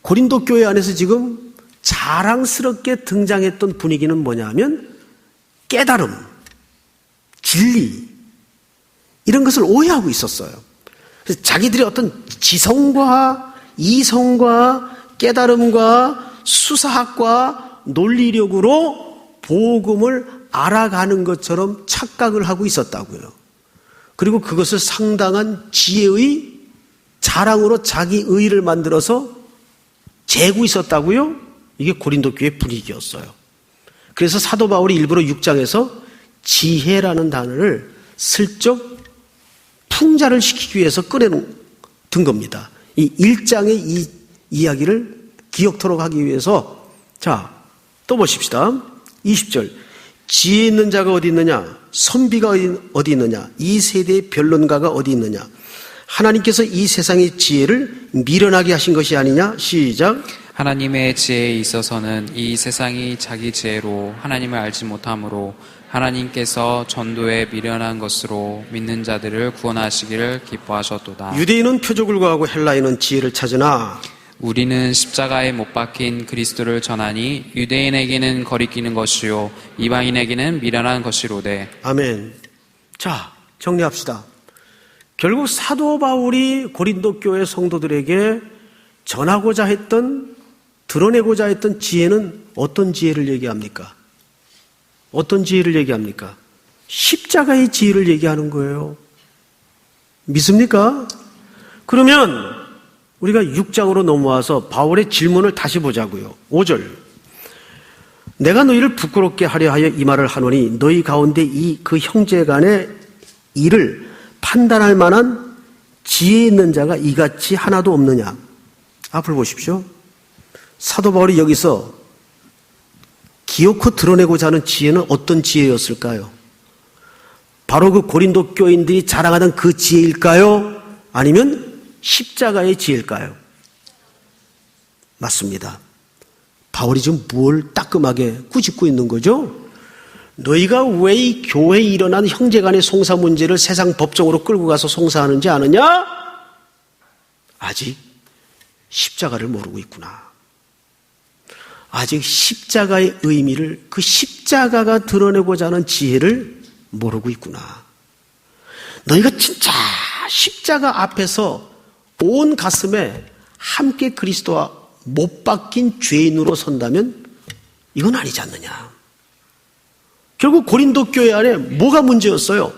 고린도 교회 안에서 지금 자랑스럽게 등장했던 분위기는 뭐냐면 깨달음, 진리 이런 것을 오해하고 있었어요. 그래서 자기들의 어떤 지성과 이성과 깨달음과 수사학과 논리력으로 복음을 알아가는 것처럼 착각을 하고 있었다고요. 그리고 그것을 상당한 지혜의 자랑으로 자기 의의를 만들어서 재고 있었다고요? 이게 고린도 교회 분위기였어요. 그래서 사도 바울이 일부러 6장에서 지혜라는 단어를 슬쩍 풍자를 시키기 위해서 꺼내든 겁니다. 이 1장의 이 이야기를 기억토록 하기 위해서. 자, 또 보십시다. 20절. 지혜 있는 자가 어디 있느냐? 선비가 어디 있느냐? 이 세대의 변론가가 어디 있느냐? 하나님께서 이 세상의 지혜를 미련하게 하신 것이 아니냐? 시작. 하나님의 지혜에 있어서는 이 세상이 자기 지혜로 하나님을 알지 못하므로 하나님께서 전도에 미련한 것으로 믿는 자들을 구원하시기를 기뻐하셨도다. 유대인은 표적을 구하고 헬라인은 지혜를 찾으나 우리는 십자가에 못 박힌 그리스도를 전하니 유대인에게는 거리끼는 것이요 이방인에게는 미련한 것이로되. 아멘. 자, 정리합시다. 결국 사도 바울이 고린도 교회 성도들에게 전하고자 했던, 드러내고자 했던 지혜는 어떤 지혜를 얘기합니까? 어떤 지혜를 얘기합니까? 십자가의 지혜를 얘기하는 거예요. 믿습니까? 그러면 우리가 6장으로 넘어와서 바울의 질문을 다시 보자고요. 5절. 내가 너희를 부끄럽게 하려 하여 이 말을 하노니 너희 가운데 그 형제 간의 일을 판단할 만한 지혜 있는 자가 이같이 하나도 없느냐. 앞을 보십시오. 사도 바울이 여기서 기어코 드러내고자 하는 지혜는 어떤 지혜였을까요? 바로 그 고린도 교인들이 자랑하던 그 지혜일까요? 아니면 십자가의 지혜일까요? 맞습니다. 바울이 지금 뭘 따끔하게 꾸짖고 있는 거죠? 너희가 왜 이 교회에 일어난 형제간의 송사 문제를 세상 법정으로 끌고 가서 송사하는지 아느냐? 아직 십자가를 모르고 있구나. 아직 십자가의 의미를, 그 십자가가 드러내고자 하는 지혜를 모르고 있구나. 너희가 진짜 십자가 앞에서 온 가슴에 함께 그리스도와 못 박힌 죄인으로 선다면 이건 아니지 않느냐. 결국 고린도 교회 안에 뭐가 문제였어요?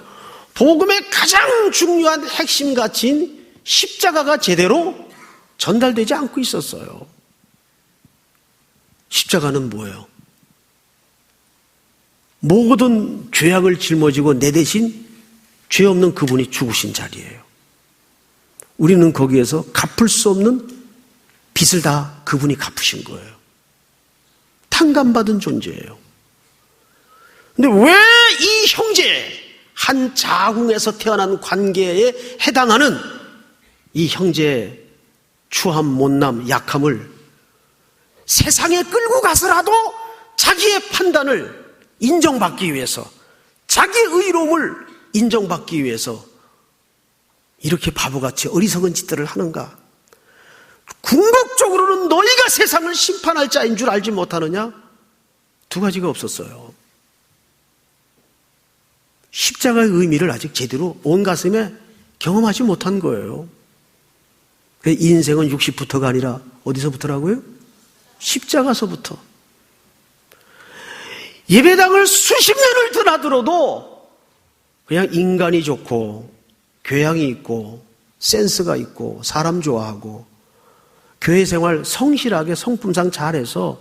복음의 가장 중요한 핵심 가치인 십자가가 제대로 전달되지 않고 있었어요. 십자가는 뭐예요? 모든 죄악을 짊어지고 내 대신 죄 없는 그분이 죽으신 자리예요. 우리는 거기에서 갚을 수 없는 빚을 다 그분이 갚으신 거예요. 탕감받은 존재예요. 근데 왜 이 형제, 한 자궁에서 태어난 관계에 해당하는 이 형제의 추함, 못남, 약함을 세상에 끌고 가서라도 자기의 판단을 인정받기 위해서, 자기의 의로움을 인정받기 위해서 이렇게 바보같이 어리석은 짓들을 하는가? 궁극적으로는 너희가 세상을 심판할 자인 줄 알지 못하느냐? 두 가지가 없었어요. 십자가의 의미를 아직 제대로 온 가슴에 경험하지 못한 거예요. 인생은 60부터가 아니라 어디서부터라고요? 십자가서부터. 예배당을 수십 년을 드나들어도 그냥 인간이 좋고 교양이 있고 센스가 있고 사람 좋아하고 교회 생활 성실하게 성품상 잘해서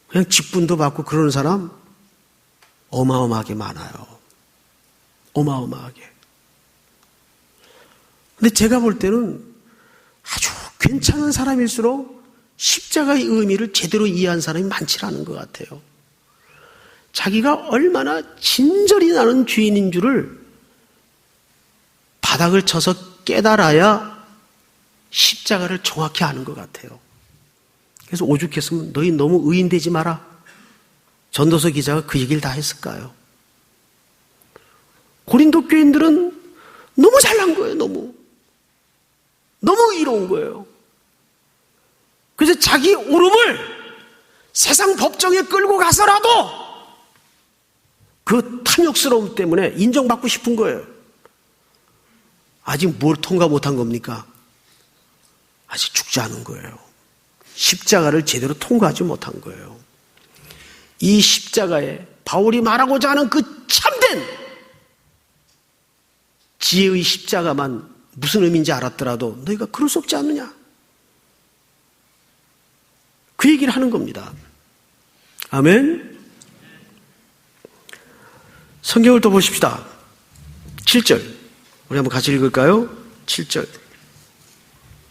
그냥 직분도 받고 그러는 사람 어마어마하게 많아요. 어마어마하게. 근데 제가 볼 때는 아주 괜찮은 사람일수록 십자가의 의미를 제대로 이해한 사람이 많지 않은 것 같아요. 자기가 얼마나 친절히 나는 죄인인 줄을 바닥을 쳐서 깨달아야 십자가를 정확히 아는 것 같아요. 그래서 오죽했으면 너희 너무 의인되지 마라. 전도서 기자가 그 얘기를 다 했을까요? 고린도 교인들은 너무 잘난 거예요. 너무 의로운 거예요. 그래서 자기 오름을 세상 법정에 끌고 가서라도 그 탐욕스러움 때문에 인정받고 싶은 거예요. 아직 뭘 통과 못한 겁니까? 아직 죽지 않은 거예요. 십자가를 제대로 통과하지 못한 거예요. 이 십자가에 바울이 말하고자 하는 그 참된 지혜의 십자가만 무슨 의미인지 알았더라도 너희가 그럴 수 없지 않느냐? 그 얘기를 하는 겁니다. 아멘. 성경을 또 보십시다. 7절. 우리 한번 같이 읽을까요? 7절.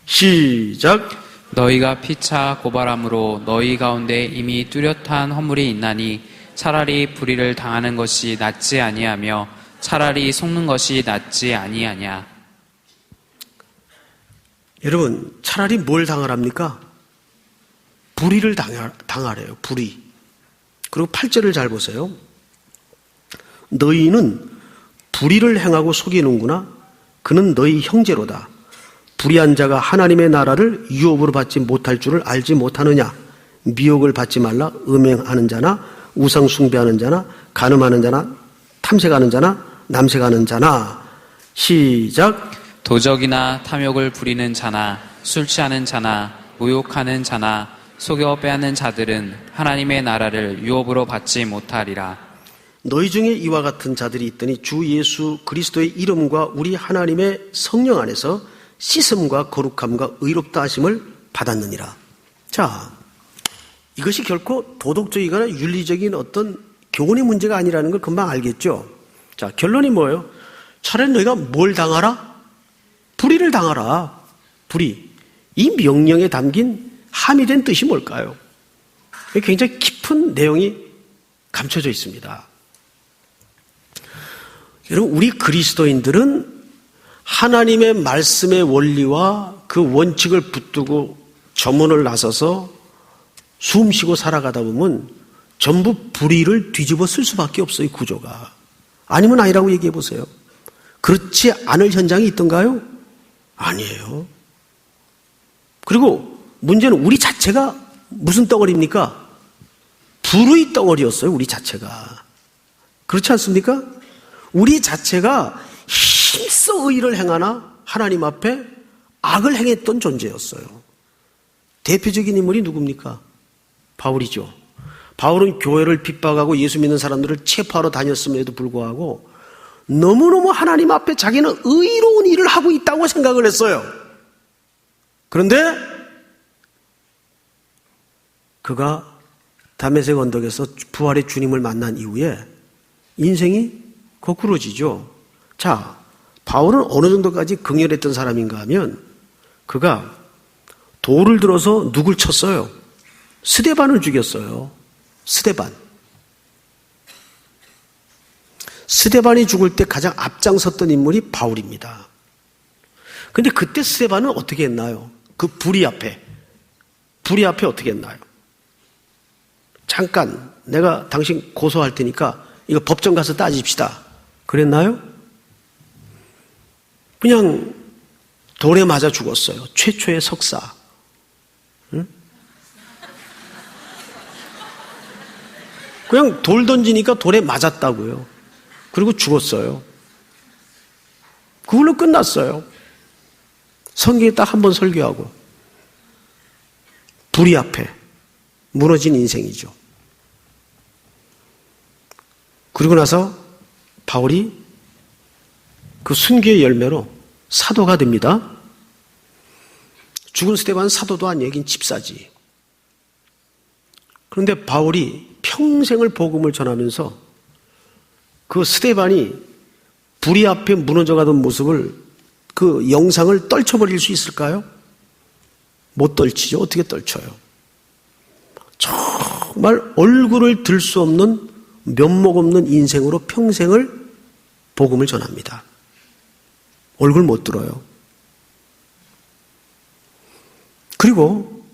시작. 너희가 피차 고발함으로 너희 가운데 이미 뚜렷한 허물이 있나니 차라리 불의를 당하는 것이 낫지 아니하며 차라리 속는 것이 낫지 아니하냐. 여러분, 차라리 뭘 당하랍니까? 불의를 당하래요. 불의. 그리고 8절을 잘 보세요. 너희는 불의를 행하고 속이는구나. 그는 너희 형제로다. 불의한 자가 하나님의 나라를 유업으로 받지 못할 줄을 알지 못하느냐. 미혹을 받지 말라. 음행하는 자나 우상 숭배하는 자나 간음하는 자나 탐색하는 자나 남색하는 자나. 시작. 도적이나 탐욕을 부리는 자나 술 취하는 자나 모욕하는 자나 속여 빼앗는 자들은 하나님의 나라를 유업으로 받지 못하리라. 너희 중에 이와 같은 자들이 있더니 주 예수 그리스도의 이름과 우리 하나님의 성령 안에서 씻음과 거룩함과 의롭다 하심을 받았느니라. 자, 이것이 결코 도덕적이거나 윤리적인 어떤 교훈의 문제가 아니라는 걸 금방 알겠죠. 자, 결론이 뭐예요? 차라리 너희가 뭘 당하라? 불의를 당하라. 불의. 이 명령에 담긴 함의된 뜻이 뭘까요? 굉장히 깊은 내용이 감춰져 있습니다. 여러분, 우리 그리스도인들은 하나님의 말씀의 원리와 그 원칙을 붙들고 점원을 나서서 숨쉬고 살아가다 보면 전부 불의를 뒤집어 쓸 수밖에 없어요, 구조가. 아니면 아니라고 얘기해 보세요. 그렇지 않을 현장이 있던가요? 아니에요. 그리고 문제는 우리 자체가 무슨 덩어리입니까? 불의 덩어리였어요, 우리 자체가. 그렇지 않습니까? 우리 자체가 힘써 의를 행하나 하나님 앞에 악을 행했던 존재였어요. 대표적인 인물이 누굽니까? 바울이죠. 바울은 교회를 핍박하고 예수 믿는 사람들을 체포하러 다녔음에도 불구하고 너무너무 하나님 앞에 자기는 의로운 일을 하고 있다고 생각을 했어요. 그런데 그가 다메섹 언덕에서 부활의 주님을 만난 이후에 인생이 거꾸로지죠. 자, 바울은 어느 정도까지 긍휼했던 사람인가 하면 그가 돌을 들어서 누굴 쳤어요? 스데반을 죽였어요. 스데반이 죽을 때 가장 앞장섰던 인물이 바울입니다. 근데 그때 스데반은 어떻게 했나요? 그 불의 앞에 어떻게 했나요? 잠깐 내가 당신 고소할 테니까 이거 법정 가서 따집시다. 그랬나요? 그냥 돌에 맞아 죽었어요. 최초의 석사. 응? 그냥 돌 던지니까 돌에 맞았다고요. 그리고 죽었어요. 그걸로 끝났어요. 성경에 딱 한 번 설교하고 불의 앞에 무너진 인생이죠. 그리고 나서 바울이 그 순교의 열매로 사도가 됩니다. 죽은 스데반은 사도도 아니긴 집사지. 그런데 바울이 평생을 복음을 전하면서 그 스데반이 불의 앞에 무너져가던 모습을 그 영상을 떨쳐버릴 수 있을까요? 못 떨치죠. 어떻게 떨쳐요? 정말 얼굴을 들 수 없는 면목 없는 인생으로 평생을 복음을 전합니다. 얼굴 못 들어요. 그리고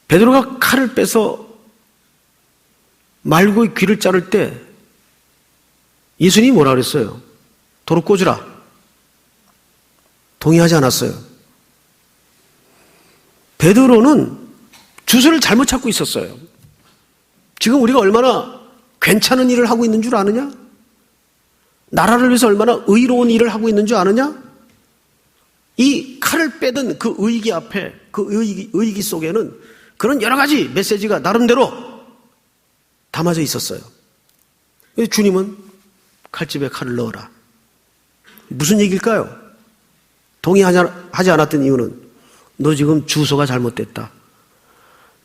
베드로가 칼을 빼서 말고의 귀를 자를 때 예수님이 뭐라 그랬어요? 도로 꽂으라. 동의하지 않았어요. 베드로는 주소를 잘못 찾고 있었어요. 지금 우리가 얼마나 괜찮은 일을 하고 있는 줄 아느냐? 나라를 위해서 얼마나 의로운 일을 하고 있는 줄 아느냐? 이 칼을 빼든 그 의기 앞에, 그 의기 속에는 그런 여러 가지 메시지가 나름대로 담아져 있었어요. 주님은 칼집에 칼을 넣어라. 무슨 얘기일까요? 동의하지 않았던 이유는 너 지금 주소가 잘못됐다.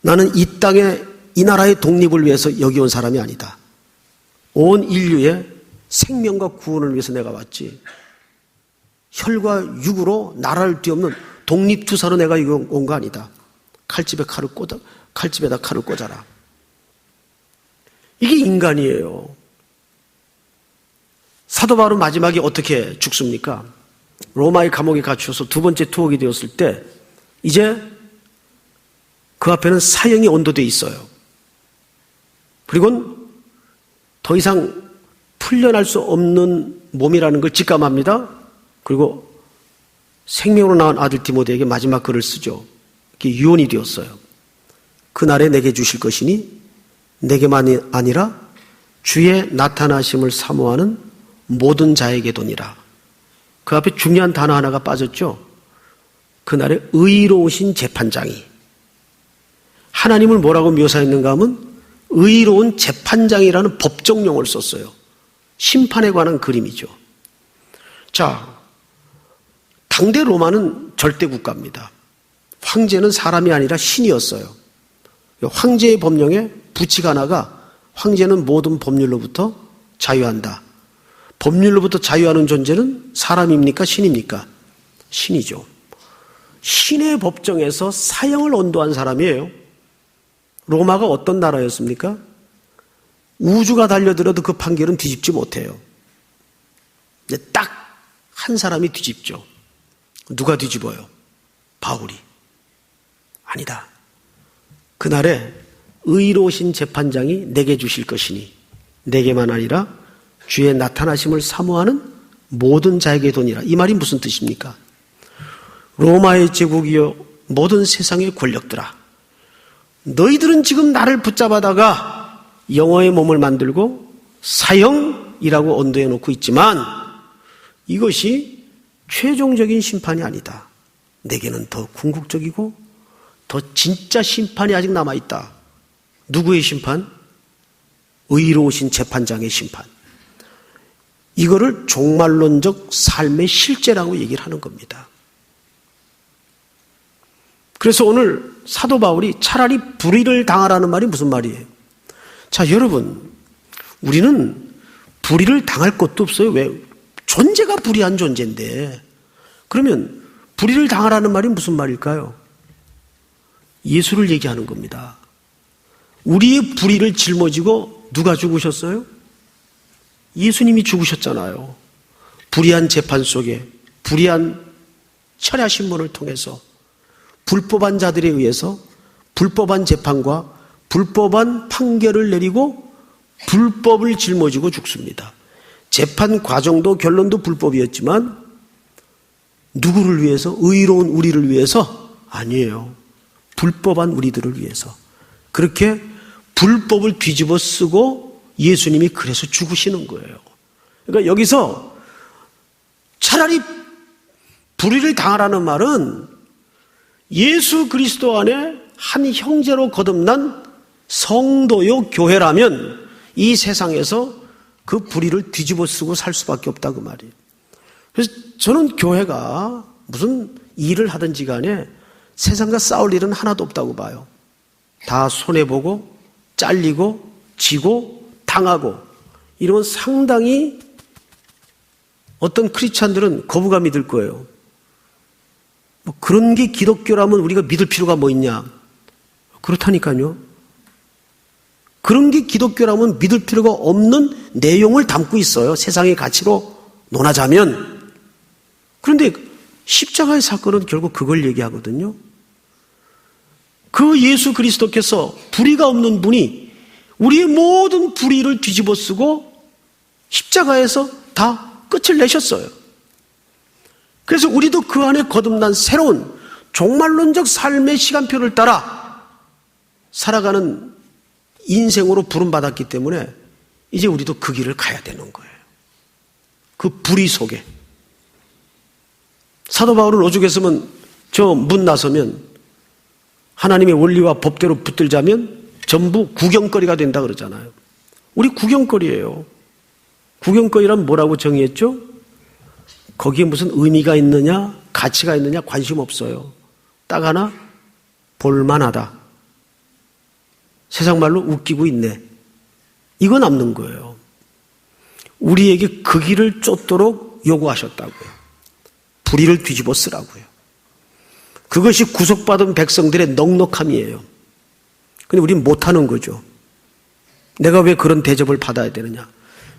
나는 이 땅에 이 나라의 독립을 위해서 여기 온 사람이 아니다. 온 인류의 생명과 구원을 위해서 내가 왔지. 혈과 육으로 나라를 뒤엎는 독립투사로 내가 온 거 아니다. 칼집에다 칼을 꽂아라. 이게 인간이에요. 사도 바울은 마지막에 어떻게 죽습니까? 로마의 감옥에 갇혀서 두 번째 투옥이 되었을 때 이제 그 앞에는 사형이 언도되어 있어요. 그리고는 더 이상 풀려날 수 없는 몸이라는 걸 직감합니다. 그리고 생명으로 낳은 아들 디모데에게 마지막 글을 쓰죠. 그게 유언이 되었어요. 그날에 내게 주실 것이니 내게만이 아니라 주의 나타나심을 사모하는 모든 자에게도니라. 그 앞에 중요한 단어 하나가 빠졌죠. 그날에 의로우신 재판장이. 하나님을 뭐라고 묘사했는가 하면 의로운 재판장이라는 법정 용어를 썼어요. 심판에 관한 그림이죠. 자, 당대 로마는 절대 국가입니다. 황제는 사람이 아니라 신이었어요. 황제의 법령에 부칙 하나가 황제는 모든 법률로부터 자유한다. 법률로부터 자유하는 존재는 사람입니까? 신입니까? 신이죠. 신의 법정에서 사형을 언도한 사람이에요. 로마가 어떤 나라였습니까? 우주가 달려들어도 그 판결은 뒤집지 못해요. 근데 딱 한 사람이 뒤집죠. 누가 뒤집어요? 바울이. 아니다. 그날에 의로우신 재판장이 내게 주실 것이니 내게만 아니라 주의 나타나심을 사모하는 모든 자에게 도니라. 이 말이 무슨 뜻입니까? 로마의 제국이요 모든 세상의 권력들아, 너희들은 지금 나를 붙잡아다가 영어의 몸을 만들고 사형이라고 언도해 놓고 있지만 이것이 최종적인 심판이 아니다. 내게는 더 궁극적이고 더 진짜 심판이 아직 남아있다. 누구의 심판? 의로우신 재판장의 심판. 이거를 종말론적 삶의 실제라고 얘기를 하는 겁니다. 그래서 오늘 사도 바울이 차라리 불의를 당하라는 말이 무슨 말이에요? 자, 여러분, 우리는 불의를 당할 것도 없어요. 왜? 존재가 불의한 존재인데. 그러면 불의를 당하라는 말이 무슨 말일까요? 예수를 얘기하는 겁니다. 우리의 불의를 짊어지고 누가 죽으셨어요? 예수님이 죽으셨잖아요. 불의한 재판 속에 불의한 철야신문을 통해서 불법한 자들에 의해서 불법한 재판과 불법한 판결을 내리고 불법을 짊어지고 죽습니다. 재판 과정도 결론도 불법이었지만 누구를 위해서? 의로운 우리를 위해서? 아니에요. 불법한 우리들을 위해서. 그렇게 불법을 뒤집어 쓰고 예수님이 그래서 죽으시는 거예요. 그러니까 여기서 차라리 불의를 당하라는 말은 예수 그리스도 안에 한 형제로 거듭난 성도요 교회라면 이 세상에서 그 불의를 뒤집어 쓰고 살 수밖에 없다 그 말이에요. 그래서 저는 교회가 무슨 일을 하든지 간에 세상과 싸울 일은 하나도 없다고 봐요. 다 손해보고 잘리고 지고 당하고 이러면 상당히 어떤 크리스찬들은 거부감이 들 거예요. 뭐 그런 게 기독교라면 우리가 믿을 필요가 뭐 있냐. 그렇다니까요. 그런 게 기독교라면 믿을 필요가 없는 내용을 담고 있어요. 세상의 가치로 논하자면. 그런데 십자가의 사건은 결국 그걸 얘기하거든요. 그 예수 그리스도께서 불의가 없는 분이 우리의 모든 불의를 뒤집어 쓰고 십자가에서 다 끝을 내셨어요. 그래서 우리도 그 안에 거듭난 새로운 종말론적 삶의 시간표를 따라 살아가는 인생으로 부름받았기 때문에 이제 우리도 그 길을 가야 되는 거예요. 그 불의 속에. 사도 바울은 오죽했으면 저 문 나서면 하나님의 원리와 법대로 붙들자면 전부 구경거리가 된다 그러잖아요. 우리 구경거리예요. 구경거리란 뭐라고 정의했죠? 거기에 무슨 의미가 있느냐, 가치가 있느냐 관심 없어요. 딱 하나 볼만하다. 세상 말로 웃기고 있네. 이거 남는 거예요. 우리에게 그 길을 쫓도록 요구하셨다고요. 불의를 뒤집어 쓰라고요. 그것이 구속받은 백성들의 넉넉함이에요. 근데 우리는 못하는 거죠. 내가 왜 그런 대접을 받아야 되느냐.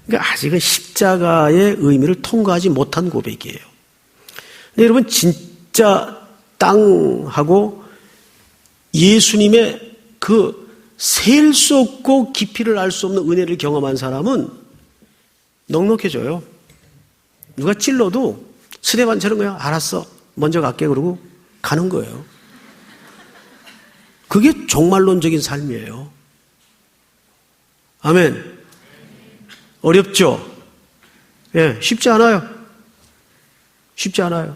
그러니까 아직은 십자가의 의미를 통과하지 못한 고백이에요. 근데 여러분 진짜 땅하고 예수님의 그 셀 수 없고 깊이를 알 수 없는 은혜를 경험한 사람은 넉넉해져요. 누가 찔러도 스데반처럼 그냥 알았어 먼저 갈게 그러고 가는 거예요. 그게 종말론적인 삶이에요. 아멘. 어렵죠? 예, 쉽지 않아요. 쉽지 않아요.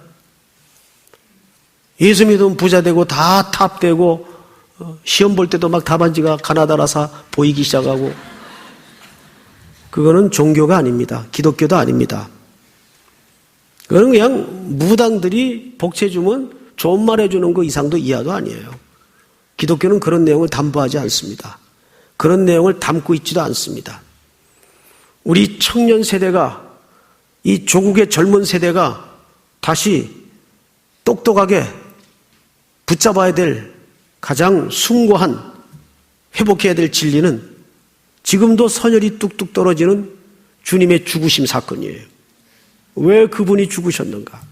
예수 믿으면 부자 되고 다 탑되고 시험 볼 때도 막 답안지가 가나다라사 보이기 시작하고 그거는 종교가 아닙니다. 기독교도 아닙니다. 그거는 그냥 무당들이 복채 주면 좋은 말 해주는 거 이상도 이하도 아니에요. 기독교는 그런 내용을 담보하지 않습니다. 그런 내용을 담고 있지도 않습니다. 우리 청년 세대가 이 조국의 젊은 세대가 다시 똑똑하게 붙잡아야 될 가장 숭고한 회복해야 될 진리는 지금도 선혈이 뚝뚝 떨어지는 주님의 죽으심 사건이에요. 왜 그분이 죽으셨는가?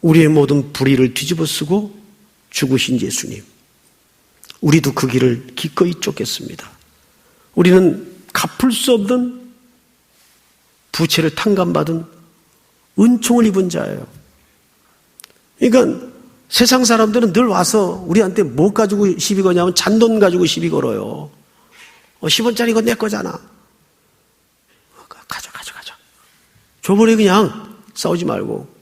우리의 모든 불의를 뒤집어 쓰고 죽으신 예수님. 우리도 그 길을 기꺼이 쫓겠습니다. 우리는 갚을 수 없는 부채를 탕감받은 은총을 입은 자예요. 그러니까 세상 사람들은 늘 와서 우리한테 뭐 가지고 시비 거냐면 잔돈 가지고 시비 걸어요. 10원짜리 이거 내 거잖아. 가져. 줘버려 그냥. 싸우지 말고.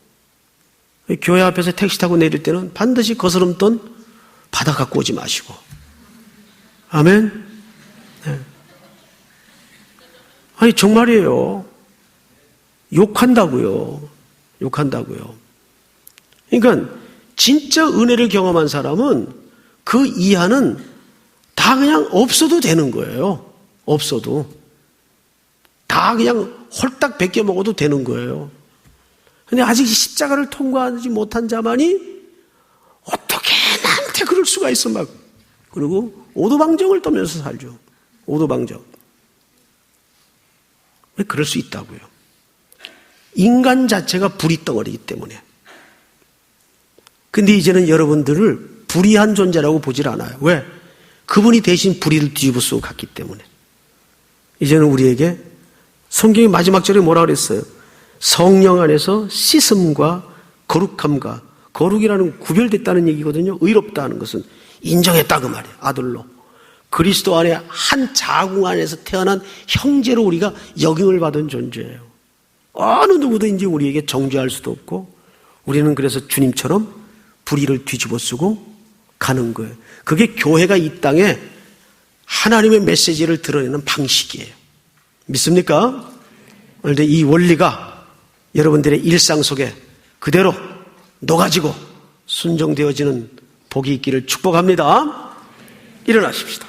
교회 앞에서 택시 타고 내릴 때는 반드시 거스름돈 받아 갖고 오지 마시고. 아멘. 네. 아니 정말이에요. 욕한다고요. 그러니까 진짜 은혜를 경험한 사람은 그 이하는 다 그냥 없어도 되는 거예요. 없어도. 다 그냥 홀딱 베껴 먹어도 되는 거예요. 근데 아직 십자가를 통과하지 못한 자만이 어떻게 나한테 그럴 수가 있어 막. 그리고 오도방정을 떠면서 살죠. 오도방정. 왜 그럴 수 있다고요? 인간 자체가 불의덩어리이기 때문에. 근데 이제는 여러분들을 불의한 존재라고 보질 않아요. 왜? 그분이 대신 불의를 뒤집어 쓰고 갔기 때문에. 이제는 우리에게 성경의 마지막 절에 뭐라 그랬어요? 성령 안에서 씻음과 거룩함과 거룩이라는 구별됐다는 얘기거든요. 의롭다는 것은 인정했다 그 말이에요. 아들로. 그리스도 안에 한 자궁 안에서 태어난 형제로 우리가 역임을 받은 존재예요. 어느 누구도 이제 우리에게 정죄할 수도 없고 우리는 그래서 주님처럼 불의를 뒤집어 쓰고 가는 거예요. 그게 교회가 이 땅에 하나님의 메시지를 드러내는 방식이에요. 믿습니까? 그런데 이 원리가 여러분들의 일상 속에 그대로 녹아지고 순종되어지는 복이 있기를 축복합니다. 일어나십시다.